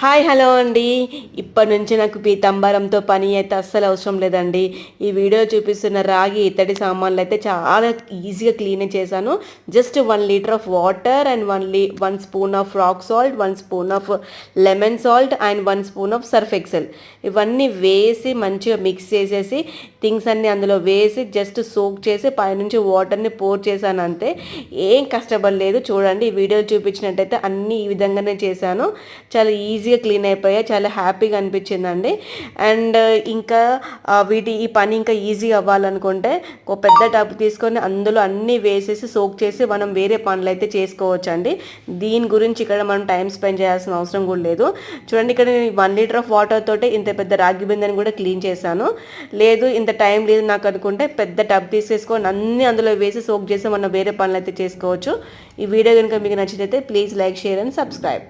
Hi hello అండి. ఇప్పటి నుంచి నాకు పీతాంబరంతో పని అయితే అస్సలు అవసరం లేదండి. ఈ వీడియో చూపిస్తున్న రాగి ఇత్తడి సామాన్లు అయితే చాలా ఈజీగా క్లీన్ చేశాను. Just 1 litre of water and 1 spoon of rock salt, 1 spoon of lemon salt and 1 spoon of Surf Excel ఇవన్నీ వేసి మంచిగా మిక్స్ చేసేసి థింగ్స్ అన్నీ అందులో వేసి జస్ట్ సోక్ చేసి పైనుంచి వాటర్ని పోర్ చేశాను అంతే. ఏం కష్టపడలేదు. చూడండి ఈ వీడియో చూపించినట్టయితే అన్నీ ఈ విధంగానే చేశాను. చాలా ఈజీగా క్లీన్ అయిపోయాయి. చాలా హ్యాపీగా అనిపించిందండి. అండ్ ఇంకా ఈ పని ఇంకా ఈజీ అవ్వాలనుకుంటే ఒక పెద్ద టబ్ తీసుకొని అందులో అన్నీ వేసేసి సోక్ చేసి మనం వేరే పనులు అయితే చేసుకోవచ్చండి. దీని గురించి ఇక్కడ మనం టైం స్పెండ్ చేయాల్సిన అవసరం కూడా లేదు. చూడండి ఇక్కడ 1 లీటర్ ఆఫ్ వాటర్ తోటే ఇంత పెద్ద రాగి బిందెని కూడా క్లీన్ చేశాను. లేదు ఇంత టైం లేదు నాకు అనుకుంటే పెద్ద టబ్ తీసేసుకొని అన్నీ అందులో వేసి సోక్ చేసి మనం వేరే పనులు అయితే చేసుకోవచ్చు. ఈ వీడియో కనుక మీకు నచ్చితే please like, share and subscribe.